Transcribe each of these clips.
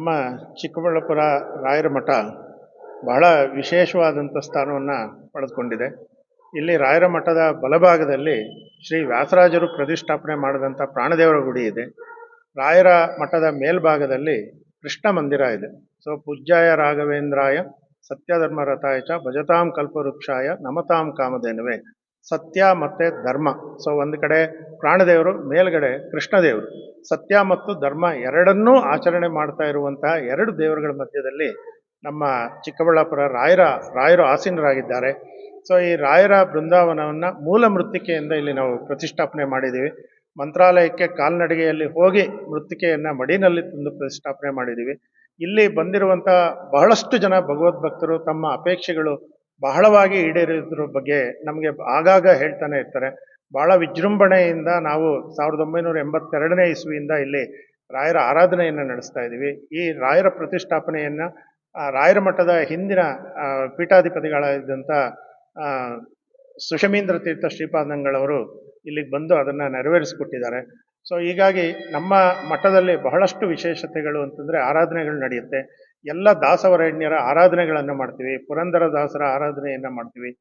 ನಮ್ಮ ಚಿಕ್ಕಬಳ್ಳಾಪುರ ರಾಯರ ಮಠ ಬಹಳ ವಿಶೇಷವಾದಂಥ ಸ್ಥಾನವನ್ನು ಪಡೆದುಕೊಂಡಿದೆ. ಇಲ್ಲಿ ರಾಯರ ಮಠದ ಬಲಭಾಗದಲ್ಲಿ ಶ್ರೀ ವ್ಯಾಸರಾಜರು ಪ್ರತಿಷ್ಠಾಪನೆ ಮಾಡಿದಂಥ ಪ್ರಾಣದೇವರ ಗುಡಿ ಇದೆ. ರಾಯರ ಮಠದ ಮೇಲ್ಭಾಗದಲ್ಲಿ ಕೃಷ್ಣ ಮಂದಿರ ಇದೆ. ಸೊ ಪೂಜ್ಯಾಯ ರಾಘವೇಂದ್ರಾಯ ಸತ್ಯಧರ್ಮ ರಥಾಯ ಚ ಭಜತಾಂ ಕಲ್ಪವೃಕ್ಷಾಯ ನಮತಾಂ ಕಾಮಧೇನುವೆ. ಸತ್ಯ ಮತ್ತು ಧರ್ಮ. ಸೊ ಒಂದು ಕಡೆ ಪ್ರಾಣದೇವರು, ಮೇಲ್ಗಡೆ ಕೃಷ್ಣದೇವರು. ಸತ್ಯ ಮತ್ತು ಧರ್ಮ ಎರಡನ್ನೂ ಆಚರಣೆ ಮಾಡ್ತಾ ಇರುವಂತಹ ಎರಡು ದೇವರುಗಳ ಮಧ್ಯದಲ್ಲಿ ನಮ್ಮ ಚಿಕ್ಕಬಳ್ಳಾಪುರ ರಾಯರು ಆಸೀನರಾಗಿದ್ದಾರೆ. ಸೊ ಈ ರಾಯರ ಬೃಂದಾವನವನ್ನು ಮೂಲ ಮೃತ್ತಿಕೆಯಿಂದ ಇಲ್ಲಿ ನಾವು ಪ್ರತಿಷ್ಠಾಪನೆ ಮಾಡಿದ್ದೀವಿ. ಮಂತ್ರಾಲಯಕ್ಕೆ ಕಾಲ್ನಡಿಗೆಯಲ್ಲಿ ಹೋಗಿ ಮೃತ್ತಿಕೆಯನ್ನು ಮಡಿನಲ್ಲಿ ತಂದು ಪ್ರತಿಷ್ಠಾಪನೆ ಮಾಡಿದ್ದೀವಿ. ಇಲ್ಲಿ ಬಂದಿರುವಂಥ ಬಹಳಷ್ಟು ಜನ ಭಗವದ್ಭಕ್ತರು ತಮ್ಮ ಅಪೇಕ್ಷೆಗಳು ಬಹಳವಾಗಿ ಈಡೇರಿದ್ರ ಬಗ್ಗೆ ನಮಗೆ ಆಗಾಗ ಹೇಳ್ತಾನೆ ಇರ್ತಾರೆ. ಬಹಳ ವಿಜೃಂಭಣೆಯಿಂದ ನಾವು 1982ನೇ ಇಸ್ವಿಯಿಂದ ಇಲ್ಲಿ ರಾಯರ ಆರಾಧನೆಯನ್ನು ನಡೆಸ್ತಾ ಇದ್ದೀವಿ. ಈ ರಾಯರ ಪ್ರತಿಷ್ಠಾಪನೆಯನ್ನು ರಾಯರ ಮಠದ ಹಿಂದಿನ ಪೀಠಾಧಿಪತಿಗಳಾದಂಥ ಸುಷಮೀಂದ್ರ ತೀರ್ಥ ಶ್ರೀಪಾದಂಗಳವರು ಇಲ್ಲಿಗೆ ಬಂದು ಅದನ್ನು ನೆರವೇರಿಸಿಕೊಟ್ಟಿದ್ದಾರೆ. ಸೊ ಹೀಗಾಗಿ ನಮ್ಮ ಮಠದಲ್ಲಿ ಬಹಳಷ್ಟು ವಿಶೇಷತೆಗಳು ಅಂತಂದರೆ ಆರಾಧನೆಗಳು ನಡೆಯುತ್ತೆ. ಎಲ್ಲ ದಾಸವರೇಣ್ಯರ ಆರಾಧನೆಗಳನ್ನು ಮಾಡ್ತೀವಿ. ಪುರಂದರ ದಾಸರ ಆರಾಧನೆಯನ್ನು ಮಾಡ್ತೀವಿ.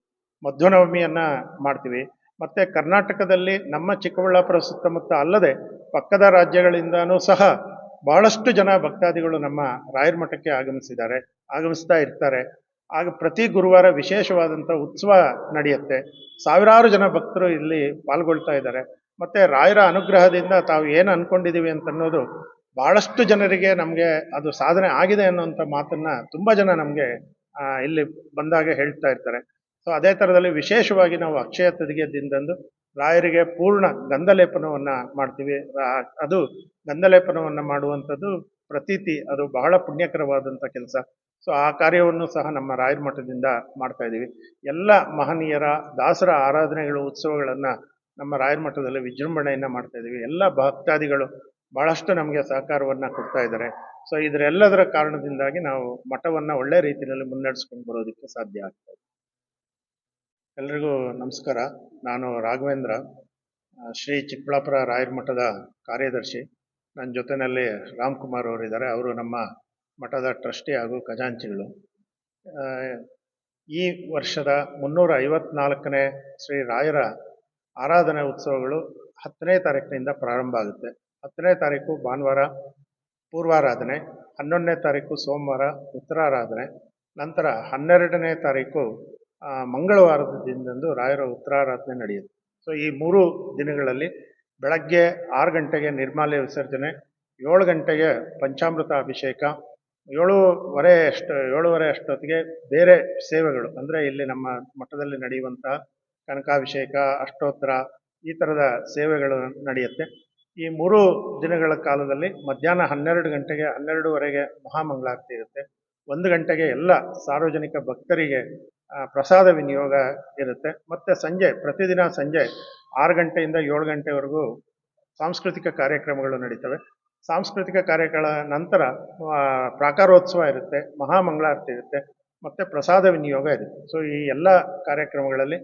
ಮಧ್ವನವಮಿಯನ್ನು ಮಾಡ್ತೀವಿ. ಮತ್ತು ಕರ್ನಾಟಕದಲ್ಲಿ ನಮ್ಮ ಚಿಕ್ಕಬಳ್ಳಾಪುರ ಸುತ್ತಮುತ್ತ ಅಲ್ಲದೆ ಪಕ್ಕದ ರಾಜ್ಯಗಳಿಂದನೂ ಸಹ ಬಹಳಷ್ಟು ಜನ ಭಕ್ತಾದಿಗಳು ನಮ್ಮ ರಾಯರ ಮಠಕ್ಕೆ ಆಗಮಿಸ್ತಾ ಇರ್ತಾರೆ. ಆಗ ಪ್ರತಿ ಗುರುವಾರ ವಿಶೇಷವಾದಂಥ ಉತ್ಸವ ನಡೆಯುತ್ತೆ. ಸಾವಿರಾರು ಜನ ಭಕ್ತರು ಇಲ್ಲಿ ಪಾಲ್ಗೊಳ್ತಾ ಇದ್ದಾರೆ. ಮತ್ತು ರಾಯರ ಅನುಗ್ರಹದಿಂದ ತಾವು ಏನು ಅಂದ್ಕೊಂಡಿದ್ದೀವಿ ಅಂತನ್ನೋದು ಭಾಳಷ್ಟು ಜನರಿಗೆ ನಮಗೆ ಅದು ಸಾಧನೆ ಆಗಿದೆ ಅನ್ನೋಂಥ ಮಾತನ್ನು ತುಂಬ ಜನ ನಮಗೆ ಇಲ್ಲಿ ಬಂದಾಗ ಹೇಳ್ತಾ ಇರ್ತಾರೆ. ಸೊ ಅದೇ ಥರದಲ್ಲಿ ವಿಶೇಷವಾಗಿ ನಾವು ಅಕ್ಷಯ ತದಿಗೆ ದಿನದಂದು ರಾಯರಿಗೆ ಪೂರ್ಣ ಗಂಧಲೇಪನವನ್ನು ಮಾಡ್ತೀವಿ. ಅದು ಗಂಧಲೇಪನವನ್ನು ಮಾಡುವಂಥದ್ದು ಪ್ರತೀತಿ, ಅದು ಬಹಳ ಪುಣ್ಯಕರವಾದಂಥ ಕೆಲಸ. ಸೊ ಆ ಕಾರ್ಯವನ್ನು ಸಹ ನಮ್ಮ ರಾಯರ ಮಠದಿಂದ ಮಾಡ್ತಾ ಇದ್ದೀವಿ. ಎಲ್ಲ ಮಹನೀಯರ ದಾಸರ ಆರಾಧನೆಗಳು, ಉತ್ಸವಗಳನ್ನು ನಮ್ಮ ರಾಯರ ಮಠದಲ್ಲಿ ವಿಜೃಂಭಣೆಯನ್ನು ಮಾಡ್ತಾ ಇದ್ದೀವಿ. ಎಲ್ಲ ಭಕ್ತಾದಿಗಳು ಭಾಳಷ್ಟು ನಮಗೆ ಸಹಕಾರವನ್ನು ಕೊಡ್ತಾ ಇದ್ದಾರೆ. ಸೊ ಇದರೆಲ್ಲದರ ಕಾರಣದಿಂದಾಗಿ ನಾವು ಮಠವನ್ನು ಒಳ್ಳೆ ರೀತಿಯಲ್ಲಿ ಮುನ್ನಡೆಸ್ಕೊಂಡು ಬರೋದಕ್ಕೆ ಸಾಧ್ಯ ಆಗ್ತದೆ. ಎಲ್ರಿಗೂ ನಮಸ್ಕಾರ. ನಾನು ರಾಘವೇಂದ್ರ, ಶ್ರೀ ಚಿಕ್ಕಬಳ್ಳಾಪುರ ರಾಯರ ಮಠದ ಕಾರ್ಯದರ್ಶಿ. ನನ್ನ ಜೊತೆಯಲ್ಲಿ ರಾಮ್ಕುಮಾರ್ ಅವರಿದ್ದಾರೆ. ಅವರು ನಮ್ಮ ಮಠದ ಟ್ರಸ್ಟಿ ಹಾಗೂ ಖಜಾಂಚಿಗಳು. ಈ ವರ್ಷದ 354ನೇ ಶ್ರೀ ರಾಯರ ಆರಾಧನಾ ಉತ್ಸವಗಳು 10ನೇ ತಾರೀಕಿನಿಂದ ಪ್ರಾರಂಭ ಆಗುತ್ತೆ. 10ನೇ ತಾರೀಕು ಭಾನುವಾರ ಪೂರ್ವಾರಾಧನೆ, 11ನೇ ತಾರೀಕು ಸೋಮವಾರ ಉತ್ತರಾರಾಧನೆ, ನಂತರ 12ನೇ ತಾರೀಕು ಮಂಗಳವಾರದ ದಿನದಂದು ರಾಯರ ಉತ್ತರಾರಾಧನೆ ನಡೆಯುತ್ತೆ. ಸೊ ಈ 3 ದಿನಗಳಲ್ಲಿ ಬೆಳಗ್ಗೆ 6 ಗಂಟೆಗೆ ನಿರ್ಮಾಲ್ಯ ವಿಸರ್ಜನೆ, 7 ಗಂಟೆಗೆ ಪಂಚಾಮೃತ ಅಭಿಷೇಕ, 7:30 ಅಷ್ಟೊತ್ತಿಗೆ ಬೇರೆ ಸೇವೆಗಳು, ಅಂದರೆ ಇಲ್ಲಿ ನಮ್ಮ ಮಠದಲ್ಲಿ ನಡೆಯುವಂತಹ ಕನಕಾಭಿಷೇಕ, ಅಷ್ಟೋತ್ತರ, ಈ ಥರದ ಸೇವೆಗಳು ನಡೆಯುತ್ತೆ. ಈ 3 ದಿನಗಳ ಕಾಲದಲ್ಲಿ ಮಧ್ಯಾಹ್ನ 12 ಗಂಟೆಗೆ 12:30ಗೆ ಮಹಾಮಂಗಳಾರತಿ ಇರುತ್ತೆ. 1 ಗಂಟೆಗೆ ಎಲ್ಲ ಸಾರ್ವಜನಿಕ ಭಕ್ತರಿಗೆ ಪ್ರಸಾದ ವಿನಿಯೋಗ ಇರುತ್ತೆ. ಮತ್ತು ಪ್ರತಿದಿನ ಸಂಜೆ 6 ಗಂಟೆಯಿಂದ 7 ಗಂಟೆವರೆಗೂ ಸಾಂಸ್ಕೃತಿಕ ಕಾರ್ಯಕ್ರಮಗಳು ನಡೀತವೆ. ಸಾಂಸ್ಕೃತಿಕ ಕಾರ್ಯಕ್ರಮಗಳ ನಂತರ ಪ್ರಾಕಾರೋತ್ಸವ ಇರುತ್ತೆ, ಮಹಾಮಂಗಳಾರತಿ ಇರುತ್ತೆ, ಮತ್ತು ಪ್ರಸಾದ ವಿನಿಯೋಗ ಇರುತ್ತೆ. ಸೊ ಈ ಎಲ್ಲ ಕಾರ್ಯಕ್ರಮಗಳಲ್ಲಿ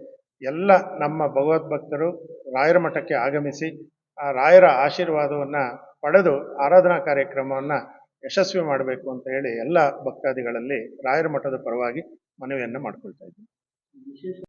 ಎಲ್ಲ ನಮ್ಮ ಭಗವದ್ಭಕ್ತರು ರಾಯರ ಮಠಕ್ಕೆ ಆಗಮಿಸಿ ಆ ರಾಯರ ಆಶೀರ್ವಾದವನ್ನು ಪಡೆದು ಆರಾಧನಾ ಕಾರ್ಯಕ್ರಮವನ್ನು ಯಶಸ್ವಿ ಮಾಡಬೇಕು ಅಂತ ಹೇಳಿ ಎಲ್ಲ ಭಕ್ತಾದಿಗಳಲ್ಲಿ ರಾಯರ ಮಠದ ಪರವಾಗಿ ಮನವಿಯನ್ನು ಮಾಡ್ಕೊಳ್ತಾ ಇದ್ದೀನಿ.